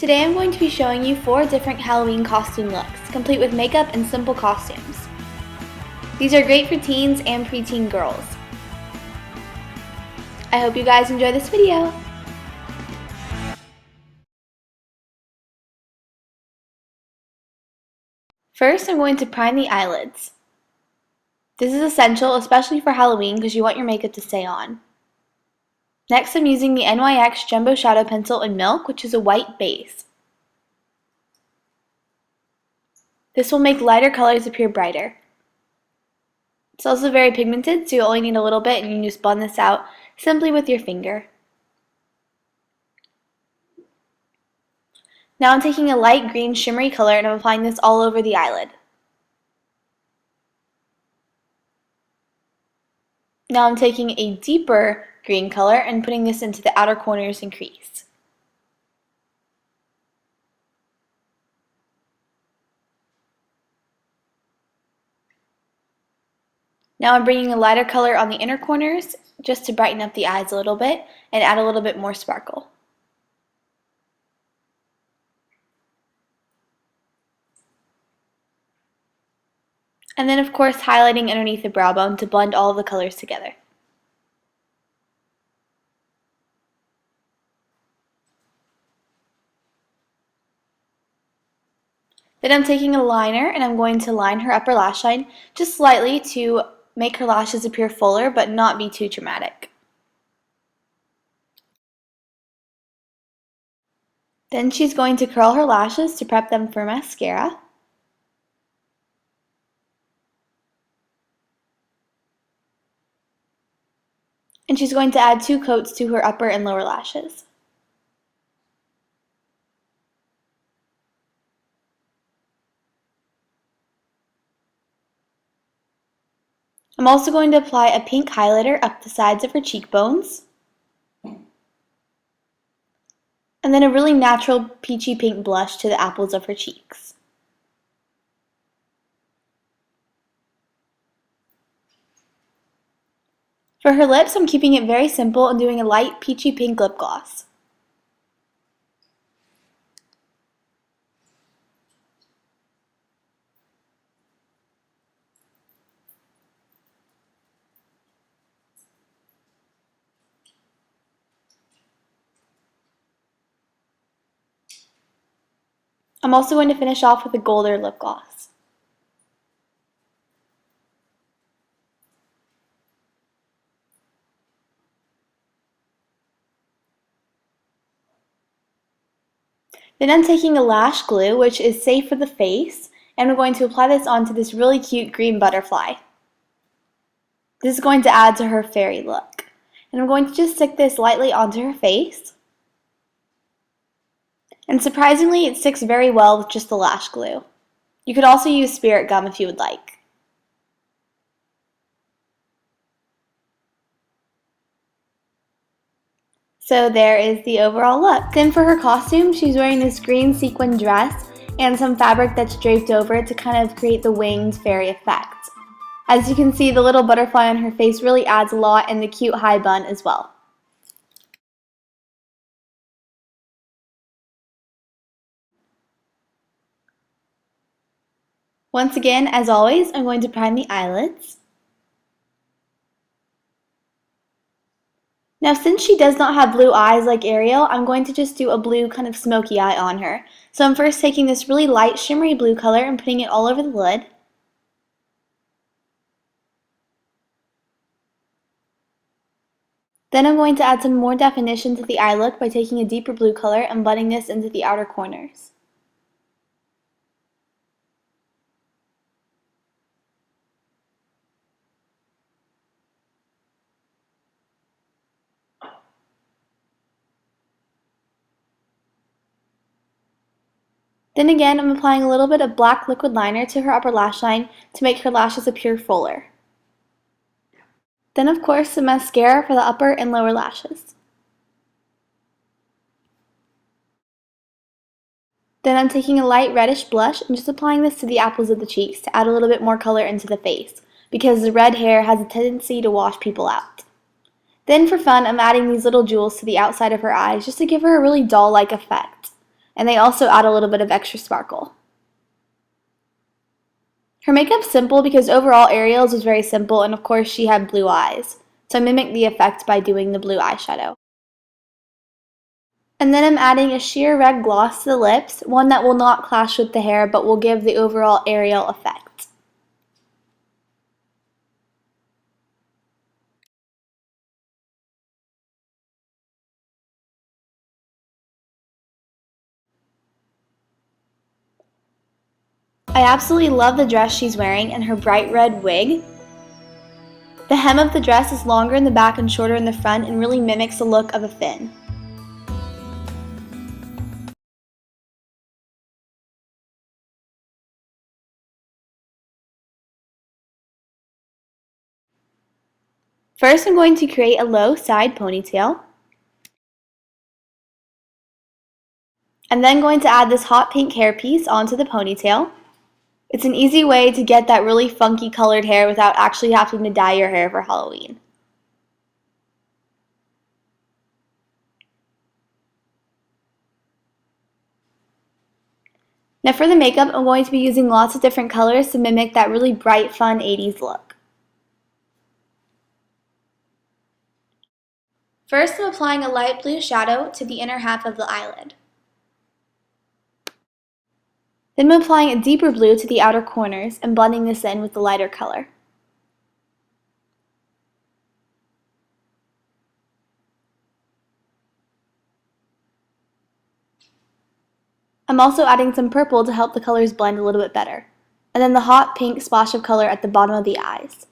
Today I'm going to be showing you 4 different Halloween costume looks, complete with makeup and simple costumes. These are great for teens and preteen girls. I hope you guys enjoy this video! First, I'm going to prime the eyelids. This is essential, especially for Halloween, because you want your makeup to stay on. Next, I'm using the NYX Jumbo Shadow Pencil in Milk, which is a white base. This will make lighter colors appear brighter. It's also very pigmented, so you only need a little bit and you can just blend this out simply with your finger. Now I'm taking a light green shimmery color and I'm applying this all over the eyelid. Now I'm taking a deeper green color and putting this into the outer corners and crease. Now I'm bringing a lighter color on the inner corners just to brighten up the eyes a little bit and add a little bit more sparkle. And then of course highlighting underneath the brow bone to blend all of the colors together. Then I'm taking a liner and I'm going to line her upper lash line just slightly to make her lashes appear fuller but not be too dramatic. Then she's going to curl her lashes to prep them for mascara. And she's going to add 2 coats to her upper and lower lashes. I'm also going to apply a pink highlighter up the sides of her cheekbones. And then a really natural peachy pink blush to the apples of her cheeks. For her lips, I'm keeping it very simple and doing a light peachy pink lip gloss. I'm also going to finish off with a golder lip gloss. Then I'm taking a lash glue, which is safe for the face, and I'm going to apply this onto this really cute green butterfly. This is going to add to her fairy look. And I'm going to just stick this lightly onto her face. And surprisingly, it sticks very well with just the lash glue. You could also use spirit gum if you would like. So there is the overall look. Then for her costume, she's wearing this green sequin dress and some fabric that's draped over it to kind of create the winged fairy effect. As you can see, the little butterfly on her face really adds a lot, and the cute high bun as well. Once again, as always, I'm going to prime the eyelids. Now, since she does not have blue eyes like Ariel, I'm going to just do a blue kind of smoky eye on her. So I'm first taking this really light shimmery blue color and putting it all over the lid. Then I'm going to add some more definition to the eye look by taking a deeper blue color and blending this into the outer corners. Then again, I'm applying a little bit of black liquid liner to her upper lash line to make her lashes appear fuller. Then of course, some mascara for the upper and lower lashes. Then I'm taking a light reddish blush and just applying this to the apples of the cheeks to add a little bit more color into the face, because the red hair has a tendency to wash people out. Then for fun, I'm adding these little jewels to the outside of her eyes just to give her a really doll-like effect. and they also add a little bit of extra sparkle. Her makeup's simple because overall Ariel's was very simple, and of course she had blue eyes. So I mimicked the effect by doing the blue eyeshadow. And then I'm adding a sheer red gloss to the lips, one that will not clash with the hair but will give the overall Ariel effect. I absolutely love the dress she's wearing and her bright red wig. The hem of the dress is longer in the back and shorter in the front and really mimics the look of a fin. First, I'm going to create a low side ponytail. I'm then going to add this hot pink hairpiece onto the ponytail. It's an easy way to get that really funky colored hair without actually having to dye your hair for Halloween. Now for the makeup, I'm going to be using lots of different colors to mimic that really bright, fun 80s look. First, I'm applying a light blue shadow to the inner half of the eyelid. Then I'm applying a deeper blue to the outer corners and blending this in with the lighter color. I'm also adding some purple to help the colors blend a little bit better. And then the hot pink splash of color at the bottom of the eyes.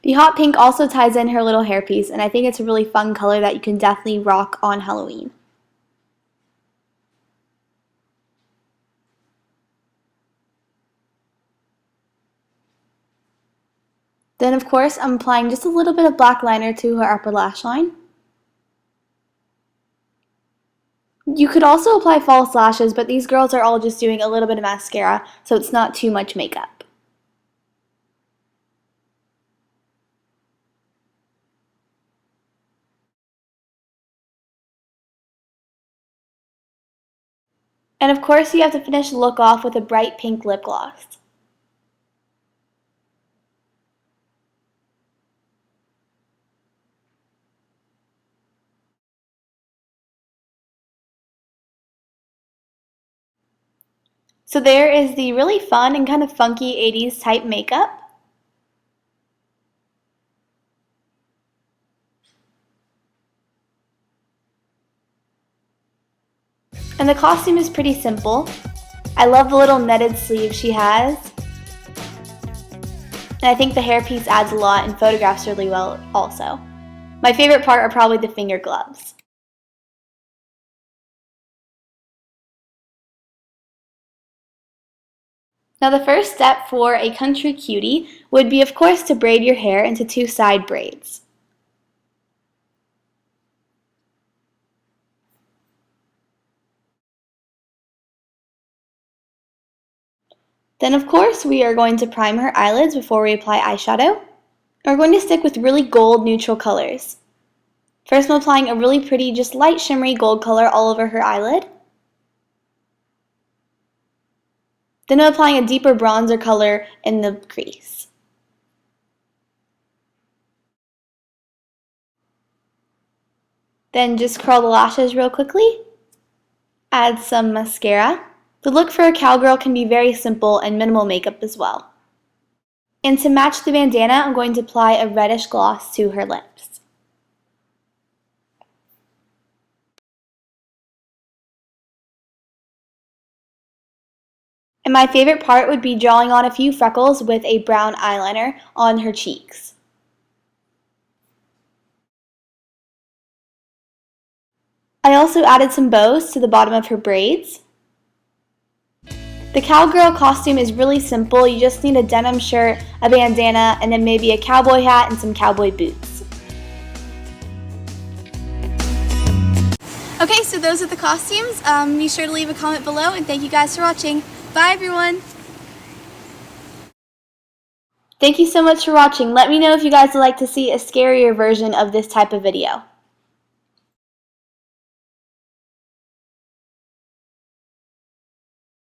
The hot pink also ties in her little hairpiece, and I think it's a really fun color that you can definitely rock on Halloween. Then of course I'm applying just a little bit of black liner to her upper lash line. You could also apply false lashes, but these girls are all just doing a little bit of mascara, so it's not too much makeup. And of course you have to finish the look off with a bright pink lip gloss. So there is the really fun and kind of funky 80s type makeup. And the costume is pretty simple. I love the little netted sleeve she has. And I think the hairpiece adds a lot and photographs really well also. My favorite part are probably the finger gloves. Now the first step for a country cutie would be of course to braid your hair into 2 side braids. Then of course we are going to prime her eyelids before we apply eyeshadow. We're going to stick with really gold neutral colors. First I'm applying a really pretty, just light shimmery gold color all over her eyelid. Then I'm applying a deeper bronzer color in the crease. Then just curl the lashes real quickly. Add some mascara. The look for a cowgirl can be very simple and minimal makeup as well. And to match the bandana, I'm going to apply a reddish gloss to her lips. And my favorite part would be drawing on a few freckles with a brown eyeliner on her cheeks. I also added some bows to the bottom of her braids. The cowgirl costume is really simple. You just need a denim shirt, a bandana, and then maybe a cowboy hat and some cowboy boots. Okay, so those are the costumes. Be sure to leave a comment below, and thank you guys for watching. Bye everyone! Thank you so much for watching. Let me know if you guys would like to see a scarier version of this type of video.